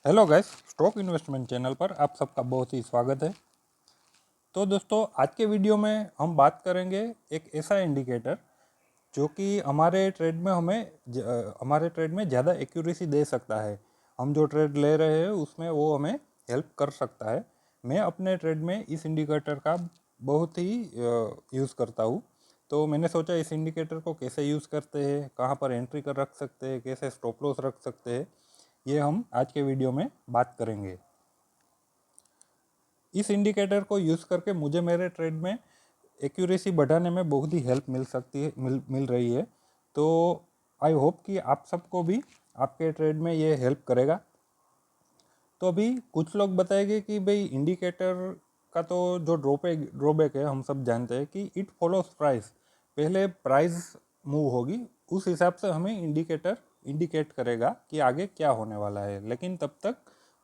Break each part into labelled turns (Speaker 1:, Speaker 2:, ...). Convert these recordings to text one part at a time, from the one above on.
Speaker 1: Hello guys, stock investment channel पर आप सबका बहुत ही स्वागत है। तो दोस्तों, आज के वीडियो में हम बात करेंगे एक ऐसा इंडिकेटर जो कि हमारे ट्रेड में ज़्यादा एक्यूरेसी दे सकता है। हम जो ट्रेड ले रहे हैं उसमें वो हमें हेल्प कर सकता है। मैं अपने ट्रेड में इस इंडिकेटर का बहुत ही यूज़ करता हूँ। तो मैंने सोचा इस इंडिकेटर को कैसे यूज़ करते हैं, कहाँ पर एंट्री कर रख सकते हैं, कैसे स्टॉप लॉस रख सकते हैं, ये हम आज के वीडियो में बात करेंगे। इस इंडिकेटर को यूज़ करके मुझे मेरे ट्रेड में एक्यूरेसी बढ़ाने में बहुत ही हेल्प मिल सकती है मिल रही है। तो आई होप कि आप सबको भी आपके ट्रेड में ये हेल्प करेगा। तो अभी कुछ लोग बताएंगे कि भाई इंडिकेटर का तो जो ड्रॉबैक है, हम सब जानते हैं कि इट फॉलोज प्राइस। पहले प्राइस मूव होगी, उस हिसाब से हमें इंडिकेटर इंडिकेट करेगा कि आगे क्या होने वाला है, लेकिन तब तक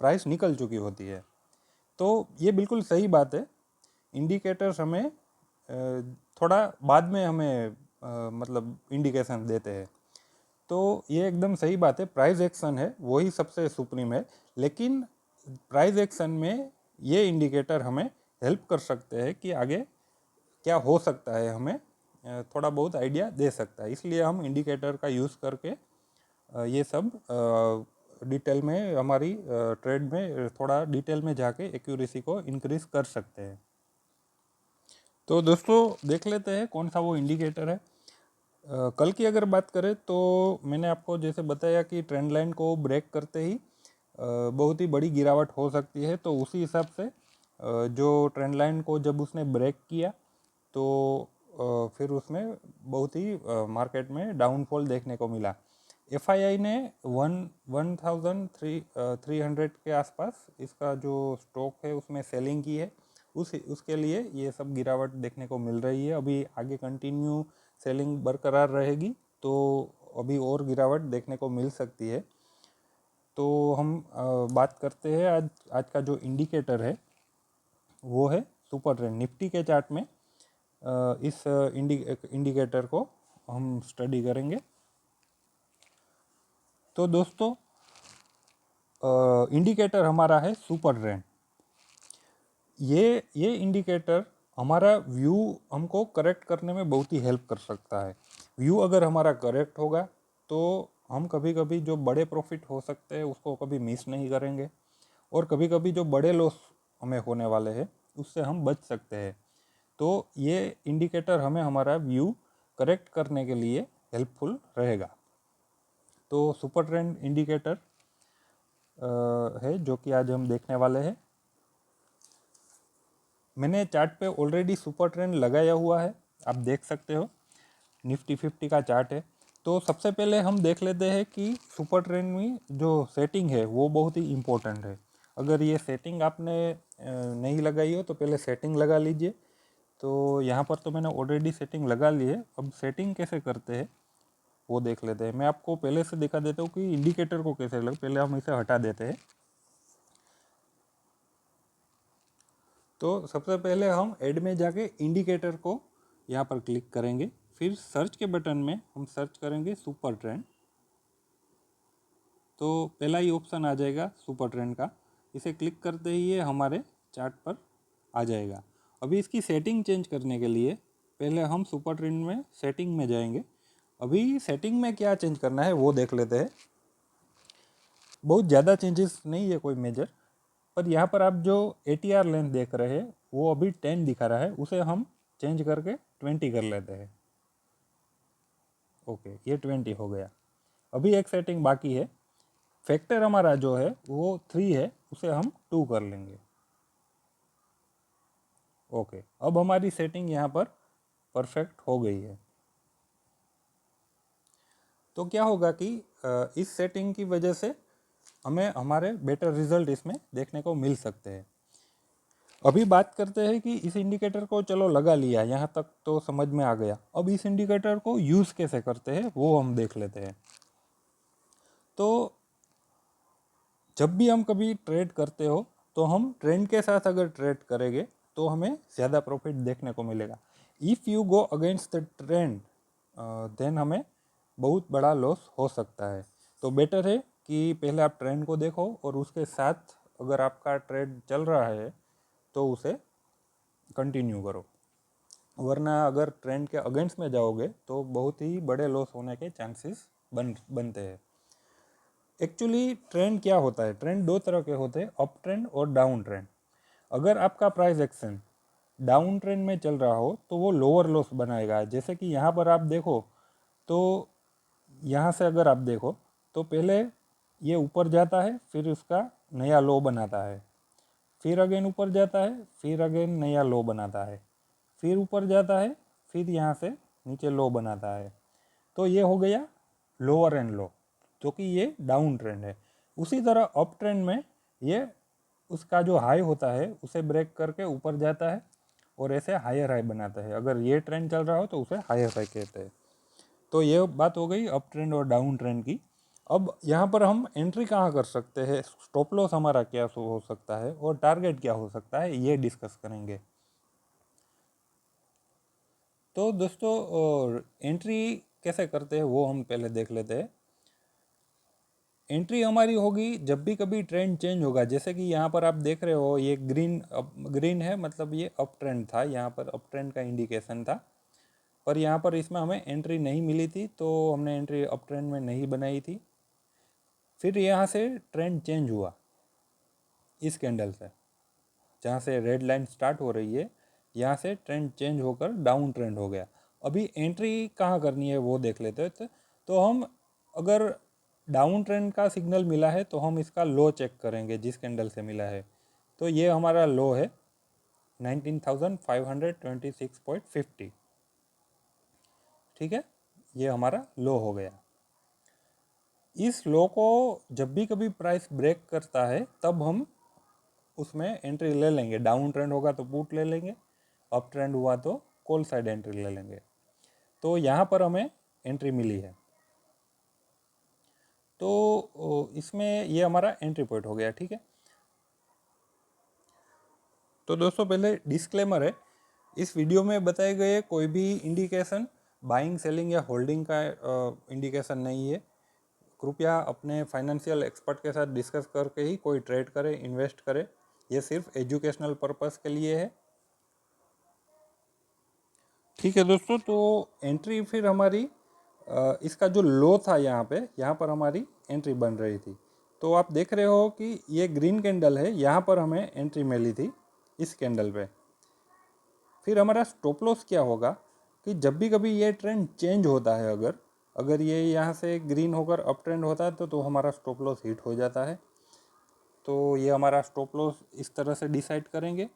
Speaker 1: प्राइस निकल चुकी होती है। तो ये बिल्कुल सही बात है। इंडिकेटर्स हमें थोड़ा बाद में हमें मतलब इंडिकेशन देते हैं। तो ये एकदम सही बात है, प्राइस एक्शन है वही सबसे सुप्रीम है। लेकिन प्राइस एक्शन में ये इंडिकेटर हमें हेल्प कर सकते हैं कि आगे क्या हो सकता है, हमें थोड़ा बहुत आइडिया दे सकता है। इसलिए हम इंडिकेटर का यूज़ करके ये सब डिटेल में हमारी ट्रेड में थोड़ा डिटेल में जाके एक्यूरेसी को इंक्रीज कर सकते हैं। तो दोस्तों, देख लेते हैं कौन सा वो इंडिकेटर है। कल की अगर बात करें तो मैंने आपको जैसे बताया कि ट्रेंड लाइन को ब्रेक करते ही बहुत ही बड़ी गिरावट हो सकती है। तो उसी हिसाब से जो ट्रेंड लाइन को जब उसने ब्रेक किया तो फिर उसमें बहुत ही मार्केट में डाउनफॉल देखने को मिला। एफआईआई ने 1300 के आसपास इसका जो स्टॉक है उसमें सेलिंग की है। उसके लिए ये सब गिरावट देखने को मिल रही है। अभी आगे कंटिन्यू सेलिंग बरकरार रहेगी तो अभी और गिरावट देखने को मिल सकती है। तो हम बात करते हैं आज आज का जो इंडिकेटर है वो है सुपर ट्रेंड। निफ्टी के चार्ट में इस इंडिकेटर को हम स्टडी करेंगे। तो दोस्तों, इंडिकेटर हमारा है सुपर ट्रेंड। ये इंडिकेटर हमारा व्यू हमको करेक्ट करने में बहुत ही हेल्प कर सकता है। व्यू अगर हमारा करेक्ट होगा तो हम कभी कभी जो बड़े प्रॉफिट हो सकते हैं उसको कभी मिस नहीं करेंगे, और कभी कभी जो बड़े लॉस हमें होने वाले हैं उससे हम बच सकते हैं। तो ये इंडिकेटर हमें हमारा व्यू करेक्ट करने के लिए हेल्पफुल रहेगा। तो सुपर ट्रेंड इंडिकेटर है जो कि आज हम देखने वाले हैं। मैंने चार्ट पे ऑलरेडी सुपर ट्रेंड लगाया हुआ है, आप देख सकते हो। निफ्टी 50 का चार्ट है। तो सबसे पहले हम देख लेते हैं कि सुपर ट्रेंड में जो सेटिंग है वो बहुत ही इम्पोर्टेंट है। अगर ये सेटिंग आपने नहीं लगाई हो तो पहले सेटिंग लगा लीजिए। तो यहाँ पर तो मैंने ऑलरेडी सेटिंग लगा ली है। अब सेटिंग कैसे करते हैं वो देख लेते हैं। मैं आपको पहले से दिखा देता हूँ कि इंडिकेटर को कैसे लग, पहले हम इसे हटा देते हैं। तो सबसे पहले हम ऐड में जाके इंडिकेटर को यहाँ पर क्लिक करेंगे। फिर सर्च के बटन में हम सर्च करेंगे सुपर ट्रेंड। तो पहला ही ऑप्शन आ जाएगा सुपर ट्रेंड का। इसे क्लिक करते ही ये हमारे चार्ट पर आ जाएगा। अभी इसकी सेटिंग चेंज करने के लिए पहले हम सुपर ट्रेंड में सेटिंग में जाएंगे। अभी सेटिंग में क्या चेंज करना है वो देख लेते हैं। बहुत ज़्यादा चेंजेस नहीं है कोई मेजर, पर यहाँ पर आप जो ATR लेंथ देख रहे हैं वो अभी 10 दिखा रहा है, उसे हम चेंज करके 20 कर लेते हैं। ओके, ये 20 हो गया। अभी एक सेटिंग बाकी है। फैक्टर हमारा जो है वो 3 है, उसे हम 2 कर लेंगे। ओके, अब हमारी सेटिंग यहाँ पर परफेक्ट हो गई है। तो क्या होगा कि इस सेटिंग की वजह से हमें हमारे बेटर रिजल्ट इसमें देखने को मिल सकते हैं। अभी बात करते हैं कि इस इंडिकेटर को चलो लगा लिया, यहाँ तक तो समझ में आ गया। अब इस इंडिकेटर को यूज़ कैसे करते हैं वो हम देख लेते हैं। तो जब भी हम कभी ट्रेड करते हो तो हम ट्रेंड के साथ अगर ट्रेड करेंगे तो हमें ज़्यादा प्रॉफिट देखने को मिलेगा। If you go against the trend then हमें बहुत बड़ा लॉस हो सकता है। तो बेटर है कि पहले आप ट्रेंड को देखो और उसके साथ अगर आपका ट्रेड चल रहा है तो उसे कंटिन्यू करो, वरना अगर ट्रेंड के अगेंस्ट में जाओगे तो बहुत ही बड़े लॉस होने के चांसेस बनते हैं। एक्चुअली ट्रेंड क्या होता है? ट्रेंड दो तरह के होते हैं, अप ट्रेंड और डाउन ट्रेंड। अगर आपका प्राइस एक्शन डाउन ट्रेंड में चल रहा हो तो वो लोअर लॉस बनाएगा। जैसे कि यहाँ पर आप देखो तो यहाँ से अगर आप देखो तो पहले ये ऊपर जाता है, फिर उसका नया लो बनाता है, फिर अगेन ऊपर जाता है, फिर अगेन नया लो बनाता है, फिर ऊपर जाता है, फिर यहाँ से नीचे लो बनाता है। तो ये हो गया लोअर एंड लो, जो कि ये डाउन ट्रेंड है। उसी तरह अप ट्रेंड में ये उसका जो हाई होता है उसे ब्रेक करके ऊपर जाता है और ऐसे हायर हाई बनाता है। अगर ये ट्रेंड चल रहा हो तो उसे हायर हाई कहते हैं। तो ये बात हो गई अप ट्रेंड और डाउन ट्रेंड की। अब यहाँ पर हम एंट्री कहाँ कर सकते हैं, स्टॉप लॉस हमारा क्या हो सकता है और टारगेट क्या हो सकता है, ये डिस्कस करेंगे। तो दोस्तों एंट्री कैसे करते हैं वो हम पहले देख लेते हैं। एंट्री हमारी होगी जब भी कभी ट्रेंड चेंज होगा। जैसे कि यहाँ पर आप देख रहे हो ये ग्रीन है, मतलब ये अप ट्रेंड था, यहाँ पर अप ट्रेंड का इंडिकेशन था। पर यहाँ पर इसमें हमें एंट्री नहीं मिली थी तो हमने एंट्री अप ट्रेंड में नहीं बनाई थी। फिर यहाँ से ट्रेंड चेंज हुआ इस कैंडल से, जहाँ से रेड लाइन स्टार्ट हो रही है, यहाँ से ट्रेंड चेंज होकर डाउन ट्रेंड हो गया। अभी एंट्री कहाँ करनी है वो देख लेते हैं। तो हम अगर डाउन ट्रेंड का सिग्नल मिला है तो हम इसका लो चेक करेंगे जिस कैंडल से मिला है। तो ये हमारा लो है 19,526.50, ठीक है, ये हमारा लो हो गया। इस लो को जब भी कभी प्राइस ब्रेक करता है तब हम उसमें एंट्री ले लेंगे। डाउन ट्रेंड होगा तो पुट ले लेंगे, अप ट्रेंड हुआ तो कॉल साइड एंट्री ले लेंगे। तो यहाँ पर हमें एंट्री मिली है, तो इसमें ये हमारा एंट्री पॉइंट हो गया, ठीक है। तो दोस्तों पहले डिस्क्लेमर है, इस वीडियो में बताए गए कोई भी इंडिकेशन बाइंग, सेलिंग या होल्डिंग का इंडिकेशन नहीं है। कृपया अपने फाइनेंशियल एक्सपर्ट के साथ डिस्कस करके ही कोई ट्रेड करे, इन्वेस्ट करे। ये सिर्फ एजुकेशनल पर्पस के लिए है, ठीक है दोस्तों। तो एंट्री फिर हमारी इसका जो लो था यहाँ पर हमारी एंट्री बन रही थी। तो आप देख रहे हो कि ये ग्रीन कैंडल है, यहाँ पर हमें एंट्री मिली थी इस कैंडल पे। फिर हमारा स्टॉप लॉस क्या होगा कि जब भी कभी ये ट्रेंड चेंज होता है, अगर ये यहाँ से ग्रीन होकर अप ट्रेंड होता है तो हमारा स्टॉप लॉस हिट हो जाता है। तो ये हमारा स्टॉप लॉस इस तरह से डिसाइड करेंगे।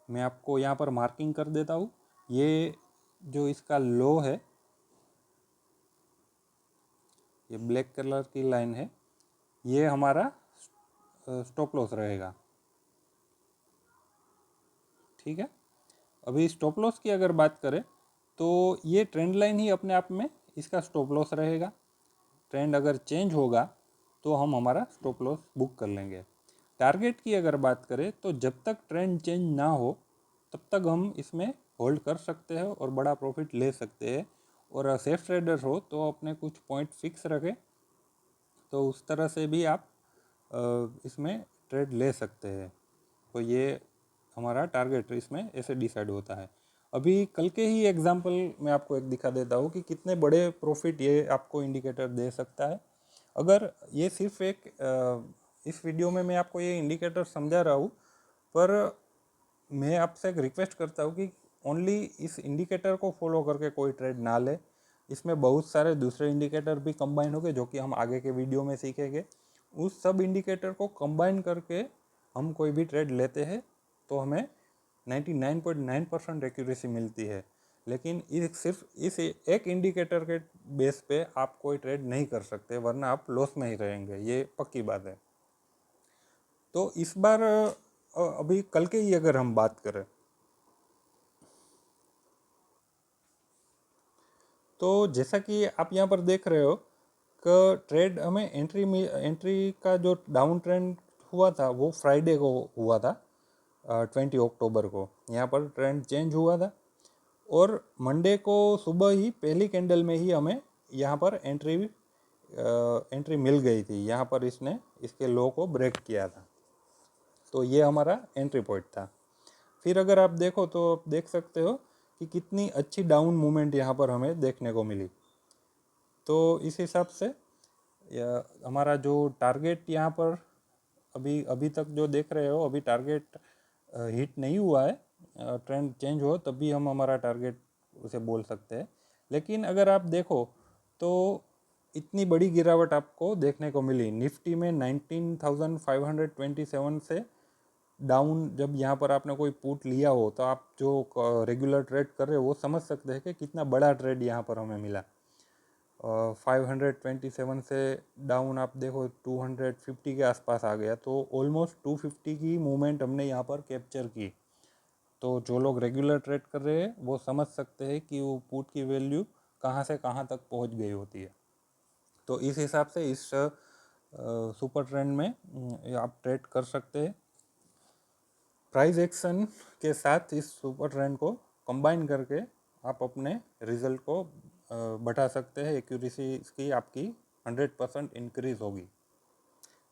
Speaker 1: मैं आपको यहाँ पर मार्किंग कर देता हूँ। ये जो इसका लो है, ये ब्लैक कलर की लाइन है, ये हमारा स्टॉप लॉस रहेगा, ठीक है। अभी स्टॉप लॉस की अगर बात करें तो ये ट्रेंड लाइन ही अपने आप में इसका स्टॉप लॉस रहेगा। ट्रेंड अगर चेंज होगा तो हम हमारा स्टॉप लॉस बुक कर लेंगे। टारगेट की अगर बात करें तो जब तक ट्रेंड चेंज ना हो तब तक हम इसमें होल्ड कर सकते हैं और बड़ा प्रॉफिट ले सकते हैं। और सेफ ट्रेडर हो तो अपने कुछ पॉइंट फिक्स रखें, तो उस तरह से भी आप इसमें ट्रेड ले सकते हैं। तो ये हमारा टारगेट इसमें ऐसे डिसाइड होता है। अभी कल के ही एग्जांपल मैं आपको एक दिखा देता हूँ कि कितने बड़े प्रॉफिट ये आपको इंडिकेटर दे सकता है। अगर ये सिर्फ इस वीडियो में मैं आपको ये इंडिकेटर समझा रहा हूँ, पर मैं आपसे एक रिक्वेस्ट करता हूँ कि ओनली इस इंडिकेटर को फॉलो करके कोई ट्रेड ना ले। इसमें बहुत सारे दूसरे इंडिकेटर भी कंबाइन होंगे जो कि हम आगे के वीडियो में सीखेंगे। उस सब इंडिकेटर को कंबाइन करके हम कोई भी ट्रेड लेते हैं तो हमें 99.9% एक्यूरेसी मिलती है। लेकिन सिर्फ इस एक इंडिकेटर के बेस पे आप कोई ट्रेड नहीं कर सकते, वरना आप लॉस में ही रहेंगे, ये पक्की बात है। तो इस बार अभी कल के ही अगर हम बात करें तो जैसा कि आप यहाँ पर देख रहे हो कि ट्रेड हमें एंट्री का जो डाउन ट्रेंड हुआ था वो फ्राइडे को हुआ था, 20 अक्टूबर को यहाँ पर ट्रेंड चेंज हुआ था। और मंडे को सुबह ही पहली कैंडल में ही हमें यहाँ पर एंट्री एंट्री मिल गई थी, यहाँ पर इसने इसके लो को ब्रेक किया था, तो ये हमारा एंट्री पॉइंट था। फिर अगर आप देखो तो आप देख सकते हो कि कितनी अच्छी डाउन मूवमेंट यहाँ पर हमें देखने को मिली। तो इस हिसाब से हमारा जो टारगेट यहाँ पर अभी अभी तक जो देख रहे हो, अभी टारगेट हिट नहीं हुआ है, ट्रेंड चेंज हो तभी हम हमारा टारगेट उसे बोल सकते हैं। लेकिन अगर आप देखो तो इतनी बड़ी गिरावट आपको देखने को मिली निफ्टी में 19,527 से डाउन। जब यहाँ पर आपने कोई पुट लिया हो तो आप जो रेगुलर ट्रेड कर रहे हो वो समझ सकते हैं कि कितना बड़ा ट्रेड यहाँ पर हमें मिला। 527 से डाउन आप देखो 250 के आसपास आ गया, तो ऑलमोस्ट 250 की मूवमेंट हमने यहाँ पर कैप्चर की। तो जो लोग रेगुलर ट्रेड कर रहे हैं वो समझ सकते हैं कि वो पुट की वैल्यू कहाँ से कहाँ तक पहुँच गई होती है। तो इस हिसाब से इस सुपर ट्रेंड में आप ट्रेड कर सकते हैं। प्राइस एक्शन के साथ इस सुपर ट्रेंड को कंबाइन करके आप अपने रिजल्ट को बढ़ा सकते हैं। एक्यूरेसी इसकी आपकी 100% इंक्रीज होगी।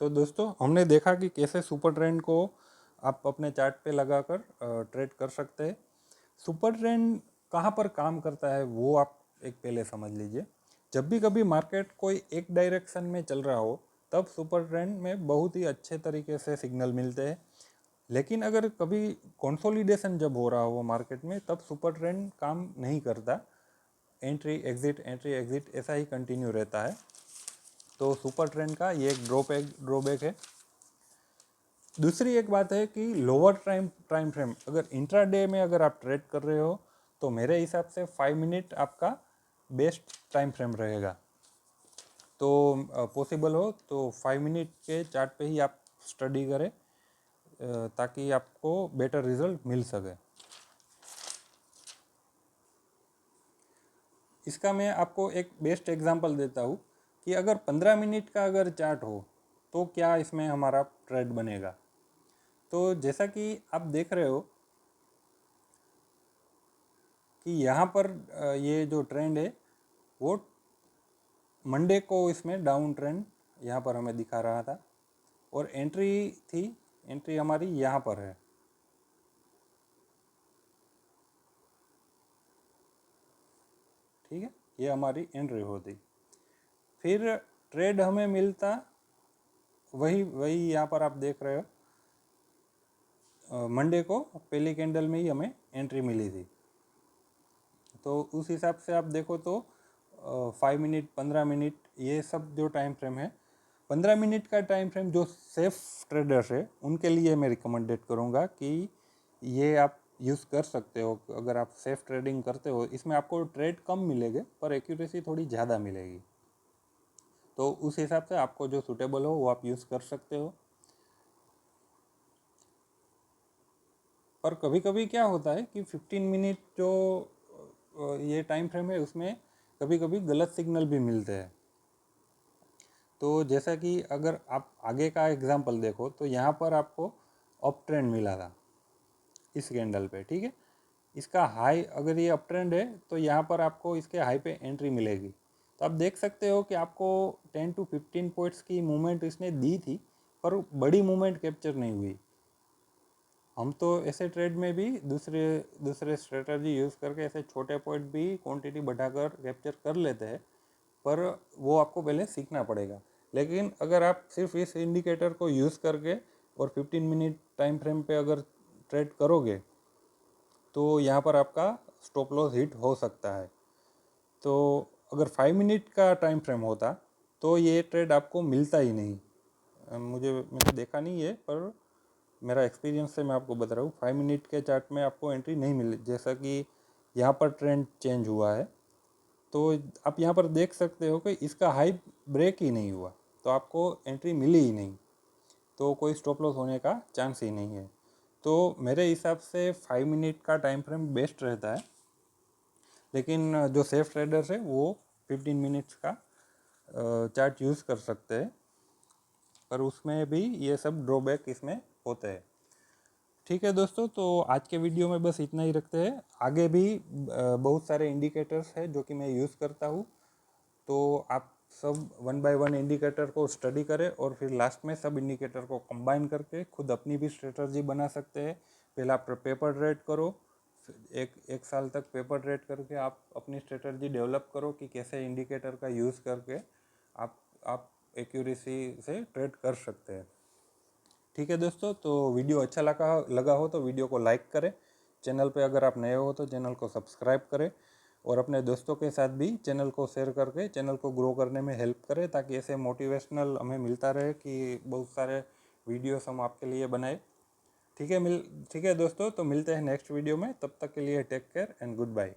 Speaker 1: तो दोस्तों हमने देखा कि कैसे सुपर ट्रेंड को आप अपने चार्ट पे लगाकर ट्रेड कर सकते हैं। सुपर ट्रेंड कहाँ पर काम करता है वो आप एक पहले समझ लीजिए। जब भी कभी मार्केट कोई एक डायरेक्शन में चल रहा हो तब सुपर ट्रेंड में बहुत ही अच्छे तरीके से सिग्नल मिलते हैं। लेकिन अगर कभी कंसोलिडेशन जब हो रहा हो मार्केट में तब सुपर ट्रेंड काम नहीं करता, एंट्री एग्जिट ऐसा ही कंटिन्यू रहता है। तो सुपर ट्रेंड का ये एक ड्रॉबैक है। दूसरी एक बात है कि लोअर टाइम फ्रेम अगर इंट्राडे में अगर आप ट्रेड कर रहे हो तो मेरे हिसाब से 5 मिनट आपका बेस्ट टाइम फ्रेम रहेगा। तो पॉसिबल हो तो 5 मिनट के चार्ट पे ही आप स्टडी करें ताकि आपको बेटर रिजल्ट मिल सके। इसका मैं आपको एक बेस्ट एग्जांपल देता हूँ कि अगर 15 मिनट का अगर चार्ट हो तो क्या इसमें हमारा ट्रेड बनेगा। तो जैसा कि आप देख रहे हो कि यहाँ पर ये जो ट्रेंड है वो मंडे को इसमें डाउन ट्रेंड यहाँ पर हमें दिखा रहा था और एंट्री हमारी यहाँ पर है। ठीक है, ये हमारी एंट्री होती। फिर ट्रेड हमें मिलता वही यहाँ पर आप देख रहे हो मंडे को पहली कैंडल में ही हमें एंट्री मिली थी। तो उस हिसाब से आप देखो तो 5 मिनट 15 मिनट ये सब जो टाइम फ्रेम है, 15 मिनट का टाइम फ्रेम जो सेफ ट्रेडर्स है उनके लिए मैं रिकमेंडेड करूँगा कि ये आप यूज़ कर सकते हो। अगर आप सेफ ट्रेडिंग करते हो इसमें आपको ट्रेड कम मिलेंगे पर एक्यूरेसी थोड़ी ज़्यादा मिलेगी। तो उस हिसाब से आपको जो सूटेबल हो वो आप यूज़ कर सकते हो। पर कभी कभी क्या होता है कि 15 मिनट जो ये टाइम फ्रेम है उसमें कभी कभी गलत सिग्नल भी मिलते हैं। तो जैसा कि अगर आप आगे का एग्जांपल देखो तो यहाँ पर आपको अप ट्रेंड मिला था इस कैंडल पे। ठीक है, इसका हाई अगर ये अप ट्रेंड है तो यहाँ पर आपको इसके हाई पे एंट्री मिलेगी। तो आप देख सकते हो कि आपको 10 to 15 पॉइंट्स की मूवमेंट इसने दी थी पर बड़ी मूवमेंट कैप्चर नहीं हुई। हम तो ऐसे ट्रेड में भी दूसरे स्ट्रेटजी यूज़ करके ऐसे छोटे पॉइंट भी क्वांटिटी बढ़ाकर कैप्चर कर लेते हैं, पर वो आपको पहले सीखना पड़ेगा। लेकिन अगर आप सिर्फ इस इंडिकेटर को यूज़ करके और 15 मिनट टाइम फ्रेम पे अगर ट्रेड करोगे तो यहाँ पर आपका स्टॉप लॉस हिट हो सकता है। तो अगर 5 मिनट का टाइम फ्रेम होता तो ये ट्रेड आपको मिलता ही नहीं। मैंने देखा नहीं है पर मेरा एक्सपीरियंस से मैं आपको बता रहा हूँ 5 मिनट के चार्ट में आपको एंट्री नहीं मिली। जैसा कि यहाँ पर ट्रेंड चेंज हुआ है तो आप यहाँ पर देख सकते हो कि इसका हाई ब्रेक ही नहीं हुआ तो आपको एंट्री मिली ही नहीं, तो कोई स्टॉप लॉस होने का चांस ही नहीं है। तो मेरे हिसाब से 5 मिनट का टाइम फ्रेम बेस्ट रहता है। लेकिन जो सेफ ट्रेडर्स है वो 15 मिनट्स का चार्ट यूज़ कर सकते हैं, पर उसमें भी ये सब ड्रॉबैक इसमें होते हैं। ठीक है दोस्तों, तो आज के वीडियो में बस इतना ही रखते हैं। आगे भी बहुत सारे इंडिकेटर्स हैं जो कि मैं यूज़ करता हूँ, तो आप सब 1 बाय 1 इंडिकेटर को स्टडी करें और फिर लास्ट में सब इंडिकेटर को कंबाइन करके खुद अपनी भी स्ट्रेटजी बना सकते हैं। पहले आप पेपर ट्रेड करो, एक साल तक पेपर ट्रेड करके आप अपनी स्ट्रेटजी डेवलप करो कि कैसे इंडिकेटर का यूज़ करके आप एक्यूरेसी से ट्रेड कर सकते हैं। ठीक है दोस्तों, तो वीडियो अच्छा लगा हो तो वीडियो को लाइक करें। चैनल पे अगर आप नए हो तो चैनल को सब्सक्राइब करें और अपने दोस्तों के साथ भी चैनल को शेयर करके चैनल को ग्रो करने में हेल्प करें, ताकि ऐसे मोटिवेशनल हमें मिलता रहे कि बहुत सारे वीडियोस हम आपके लिए बनाए। ठीक है दोस्तों, तो मिलते हैं नेक्स्ट वीडियो में। तब तक के लिए take care and good bye.